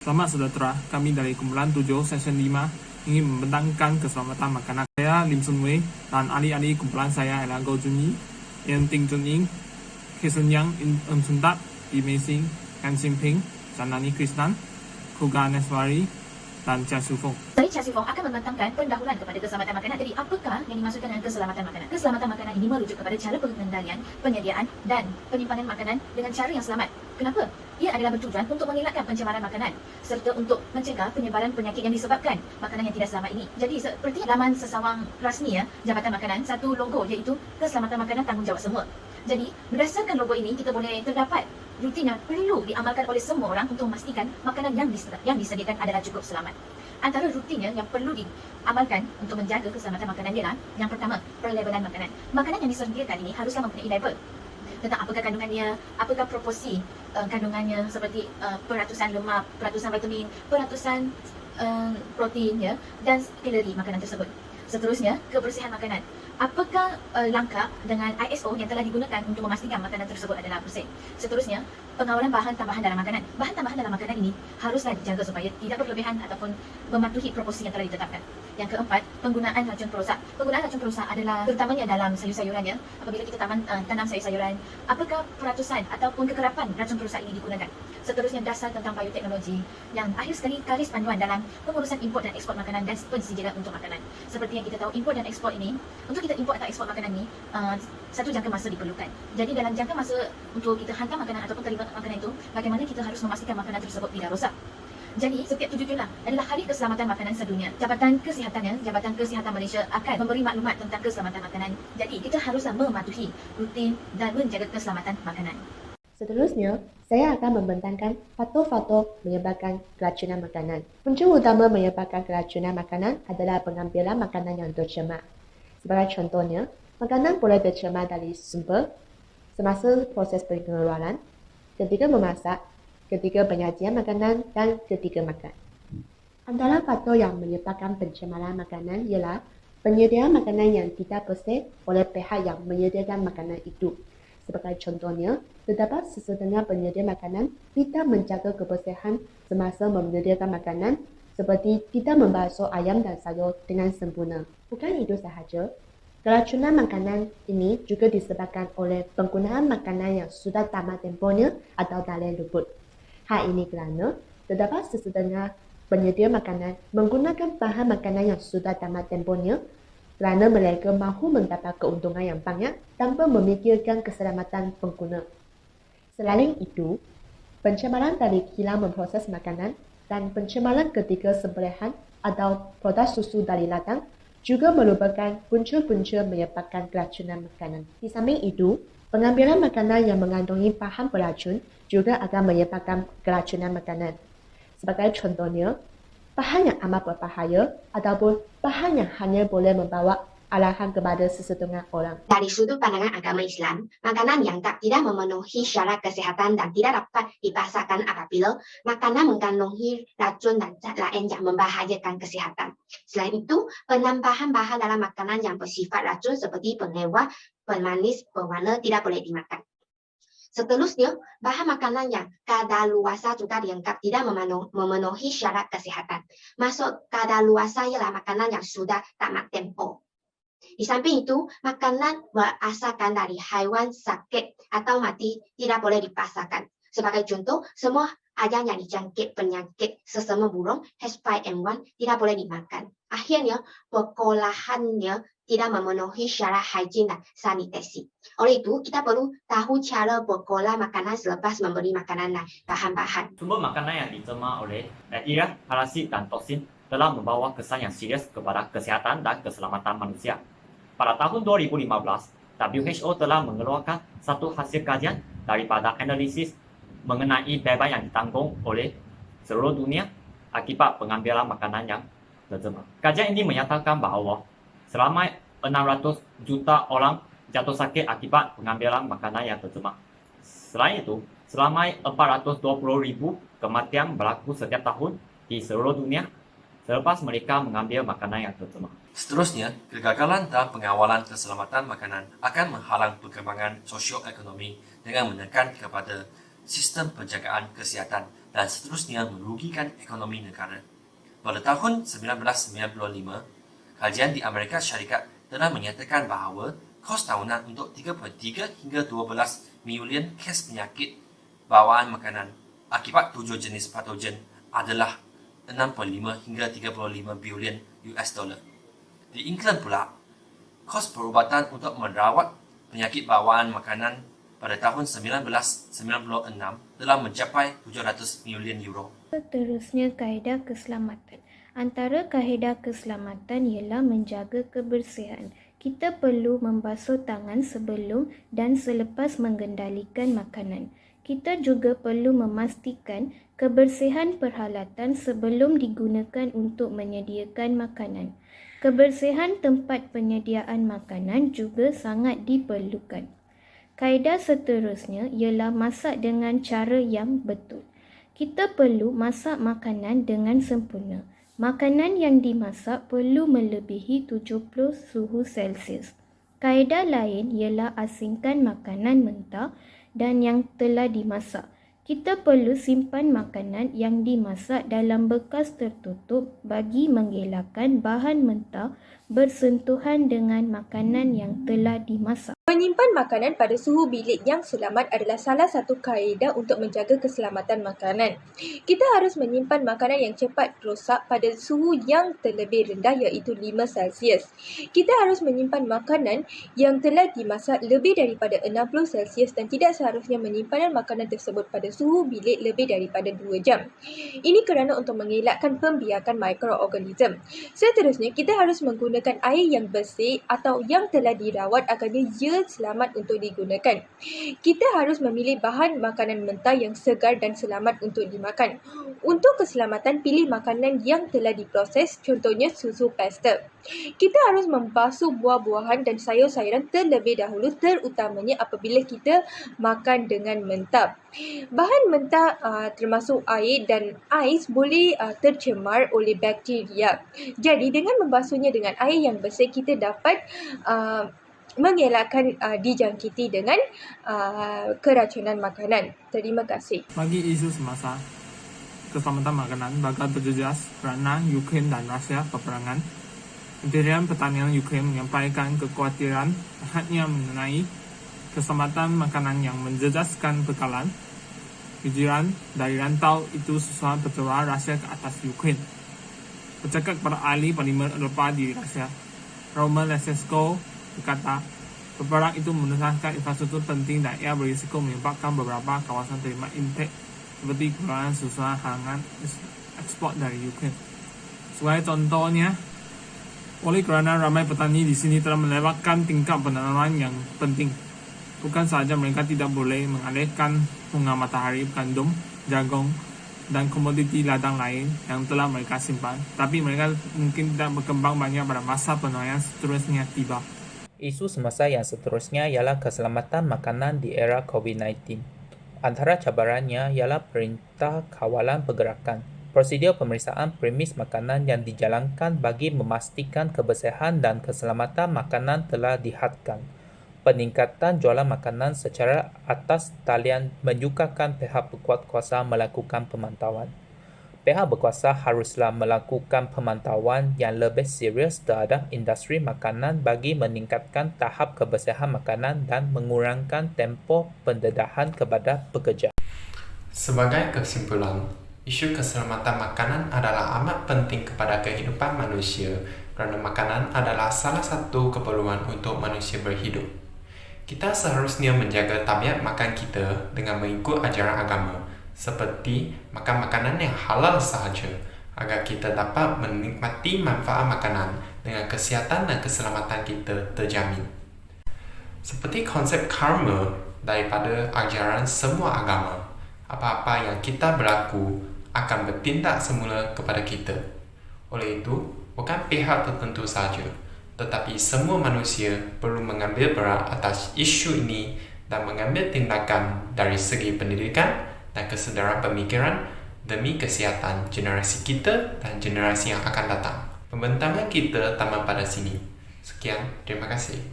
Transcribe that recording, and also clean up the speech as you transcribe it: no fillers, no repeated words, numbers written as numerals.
Selamat sejahtera, kami dari kumpulan 7 session 5 ingin membentangkan keselamatan makanan. Saya Lim Sun Wei dan ahli-ahli kumpulan saya adalah Go Junyi, Yan Ting Chun Ying, He Sun Yang, Eun Sun Tak, Lee Mei Sing, Kan Sin Ping, Janani Krishnan, Kuga Neswari, dan Chia Su Fong. Saya Chia Su Fong akan membentangkan pendahuluan kepada keselamatan makanan. Jadi apakah yang dimaksudkan dengan keselamatan makanan? Keselamatan makanan ini merujuk kepada cara pengendalian, penyediaan dan penyimpanan makanan dengan cara yang selamat. Kenapa? Ia adalah bertujuan untuk mengelakkan pencemaran makanan serta untuk mencegah penyebaran penyakit yang disebabkan makanan yang tidak selamat ini. Jadi seperti laman sesawang rasmi Jabatan Makanan, satu logo iaitu keselamatan makanan tanggungjawab semua. Jadi berdasarkan logo ini kita boleh terdapat rutin yang perlu diamalkan oleh semua orang untuk memastikan makanan yang disediakan adalah cukup selamat. Antara rutinnya yang perlu diamalkan untuk menjaga keselamatan makanan ialah yang pertama, perlebelan makanan. Makanan yang disediakan ini haruslah mempunyai label tentang apakah kandungannya, apakah proporsi kandungannya seperti peratusan lemak, peratusan vitamin, peratusan protein dan kalori makanan tersebut. Seterusnya, kebersihan makanan. Apakah langkah dengan ISO yang telah digunakan untuk memastikan makanan tersebut adalah bersih. Seterusnya, pengawalan bahan tambahan dalam makanan. Bahan tambahan dalam makanan ini haruslah dijaga supaya tidak berlebihan ataupun mematuhi proporsi yang telah ditetapkan. Yang keempat, penggunaan racun perosak. Penggunaan racun perosak adalah terutamanya dalam sayur-sayuran apabila kita tanam sayur-sayuran, apakah peratusan ataupun kekerapan racun perosak ini digunakan. Seterusnya, dasar tentang bioteknologi. Yang akhir sekali, garis panduan dalam pengurusan import dan ekspor makanan dan pensijilan untuk makanan. Seperti yang kita tahu, import dan ekspor ini, untuk kita import atau ekspor makanan ini, satu jangka masa diperlukan. Jadi dalam jangka masa untuk kita hantar makanan ataupun terima makanan itu, bagaimana kita harus memastikan makanan tersebut tidak rosak. Jadi setiap 7 Julai adalah Hari Keselamatan Makanan Sedunia. Jabatan Kesihatan Malaysia akan memberi maklumat tentang keselamatan makanan. Jadi kita haruslah mematuhi rutin dan menjaga keselamatan makanan. Seterusnya, saya akan membentangkan faktor-faktor menyebabkan keracunan makanan. Punca utama menyebabkan keracunan makanan adalah pengambilan makanan yang tercemar. Sebagai contohnya, makanan boleh tercemar dari sumber, semasa proses pengeluaran, ketika memasak, ketika penyajian makanan dan ketika makan. Antara faktor yang menyebabkan pencemaran makanan ialah penyediaan makanan yang tidak bersih oleh pihak yang menyediakan makanan itu. Sebagai contohnya, terdapat sesetengah penyedia makanan tidak menjaga kebersihan semasa menyediakan makanan seperti tidak membasuh ayam dan sayur dengan sempurna. Bukan itu sahaja, keracunan makanan ini juga disebabkan oleh penggunaan makanan yang sudah tamat tempohnya atau dalih luput. Hal ini kerana terdapat sesetengah penyedia makanan menggunakan bahan makanan yang sudah tamat tempohnya kerana mereka mahu mendapat keuntungan yang banyak tanpa memikirkan keselamatan pengguna. Selain itu, pencemaran dari kilang memproses makanan dan pencemaran ketika sembelihan atau produk susu dari ladang juga merupakan punca-punca menyebabkan keracunan makanan. Di samping itu, pengambilan makanan yang mengandungi bahan beracun juga akan menyebabkan keracunan makanan. Sebagai contohnya, bahan yang amat berbahaya ataupun bahan yang hanya boleh membawa arahan kepada sesetengah orang. Dari sudut pandangan agama Islam, makanan yang tidak memenuhi syarat kesehatan dan tidak dapat dipasarkan apabila makanan mengandungi racun dan zat lain yang membahayakan kesehatan. Selain itu, penambahan bahan dalam makanan yang bersifat racun seperti pengawet, pemanis, pewarna tidak boleh dimakan. Seterusnya, bahan makanan yang kadaluarsa juga dianggap tidak memenuhi syarat kesehatan. Maksud kadaluarsa ialah makanan yang sudah tamat tempoh. Di samping itu, makanan berasalkan dari haiwan sakit atau mati tidak boleh dipasarkan. Sebagai contoh, semua ayam yang dijangkit penyakit sesama burung H5N1 tidak boleh dimakan. Akhirnya, pengolahannya tidak memenuhi syarat higien dan sanitasi. Oleh itu, kita perlu tahu cara mengolah makanan selepas memberi makanan dan bahan-bahan. Sumber makanan yang dicemar oleh bakteria, parasit dan toksin telah membawa kesan yang serius kepada kesihatan dan keselamatan manusia. Pada tahun 2015, WHO telah mengeluarkan satu hasil kajian daripada analisis mengenai beban yang ditanggung oleh seluruh dunia akibat pengambilan makanan yang tercemar. Kajian ini menyatakan bahawa selama 600 juta orang jatuh sakit akibat pengambilan makanan yang tercemar. Selain itu, selama 420,000 kematian berlaku setiap tahun di seluruh dunia selepas mereka mengambil makanan yang tercemar. Seterusnya, kegagalan dalam pengawalan keselamatan makanan akan menghalang perkembangan sosioekonomi dengan menekan kepada sistem penjagaan kesihatan dan seterusnya merugikan ekonomi negara. Pada tahun 1995, kajian di Amerika Syarikat telah menyatakan bahawa kos tahunan untuk 3.3 hingga 12 milion kes penyakit bawaan makanan akibat 7 jenis patogen adalah 6.5 hingga 35 bilion US dollar. Di England pula, kos perubatan untuk merawat penyakit bawaan makanan pada tahun 1996 telah mencapai 700 milion euro. Seterusnya, kaedah keselamatan. Antara kaedah keselamatan ialah menjaga kebersihan. Kita perlu membasuh tangan sebelum dan selepas mengendalikan makanan. Kita juga perlu memastikan kebersihan peralatan sebelum digunakan untuk menyediakan makanan. Kebersihan tempat penyediaan makanan juga sangat diperlukan. Kaedah seterusnya ialah masak dengan cara yang betul. Kita perlu masak makanan dengan sempurna. Makanan yang dimasak perlu melebihi 70 suhu Celsius. Kaedah lain ialah asingkan makanan mentah dan yang telah dimasak. Kita perlu simpan makanan yang dimasak dalam bekas tertutup bagi mengelakkan bahan mentah bersentuhan dengan makanan yang telah dimasak. Menyimpan makanan pada suhu bilik yang selamat adalah salah satu kaedah untuk menjaga keselamatan makanan. Kita harus menyimpan makanan yang cepat rosak pada suhu yang terlebih rendah iaitu 5 Celsius. Kita harus menyimpan makanan yang telah dimasak lebih daripada 60 Celsius dan tidak seharusnya menyimpan makanan tersebut pada suhu bilik lebih daripada 2 jam. Ini kerana untuk mengelakkan pembiakan mikroorganism. Seterusnya, kita harus menggunakan air yang bersih atau yang telah dirawat agar ia selamat untuk digunakan. Kita harus memilih bahan makanan mentah yang segar dan selamat untuk dimakan. Untuk keselamatan, pilih makanan yang telah diproses, contohnya susu pastel. Kita harus membasuh buah-buahan dan sayur-sayuran terlebih dahulu, terutamanya apabila kita makan dengan mentah. Bahan mentah termasuk air dan ais boleh tercemar oleh bakteria. Jadi dengan membasuhnya dengan air yang bersih, kita dapat mengelakkan dijangkiti dengan keracunan makanan. Terima kasih. Bagi isu semasa keselamatan makanan bakal berjejas kerana Ukraine dan Rusia peperangan. Kementerian Pertanian Ukraine menyampaikan kekhawatiran pihaknya mengenai keselamatan makanan yang menjejaskan bekalan pikiran dari rantau itu sesuai petua Rusia ke atas Ukraine. Bercakap kepada ahli Parlimen Eropah di Rusia, Roman Lesesko berkata, peperang itu menusahkan infrastruktur penting dan ia berisiko menyebabkan beberapa kawasan terima impact seperti keluaran susulan halangan ekspor dari Ukraine. Sebagai contohnya, oleh kerana ramai petani di sini telah melewatkan tingkat penanaman yang penting. Bukan sahaja mereka tidak boleh mengalihkan bunga matahari, gandum, jagung dan komoditi ladang lain yang telah mereka simpan, tapi mereka mungkin tidak berkembang banyak pada masa penuaian seterusnya tiba. Isu semasa yang seterusnya ialah keselamatan makanan di era COVID-19. Antara cabarannya ialah Perintah Kawalan Pergerakan, prosedur pemeriksaan premis makanan yang dijalankan bagi memastikan kebersihan dan keselamatan makanan telah dihadkan. Peningkatan jualan makanan secara atas talian menyukarkan pihak berkuasa melakukan pemantauan. Pihak berkuasa haruslah melakukan pemantauan yang lebih serius terhadap industri makanan bagi meningkatkan tahap kebersihan makanan dan mengurangkan tempoh pendedahan kepada pekerja. Sebagai kesimpulan, isu keselamatan makanan adalah amat penting kepada kehidupan manusia kerana makanan adalah salah satu keperluan untuk manusia berhidup. Kita seharusnya menjaga tabiat makan kita dengan mengikut ajaran agama, seperti makan makanan yang halal sahaja agar kita dapat menikmati manfaat makanan dengan kesihatan dan keselamatan kita terjamin. Seperti konsep karma daripada ajaran semua agama, apa-apa yang kita berlaku akan bertindak semula kepada kita. Oleh itu, bukan pihak tertentu sahaja, tetapi semua manusia perlu mengambil berat atas isu ini dan mengambil tindakan dari segi pendidikan dan kesedaran pemikiran demi kesihatan generasi kita dan generasi yang akan datang. Pembentangan kita tamat pada sini. Sekian, terima kasih.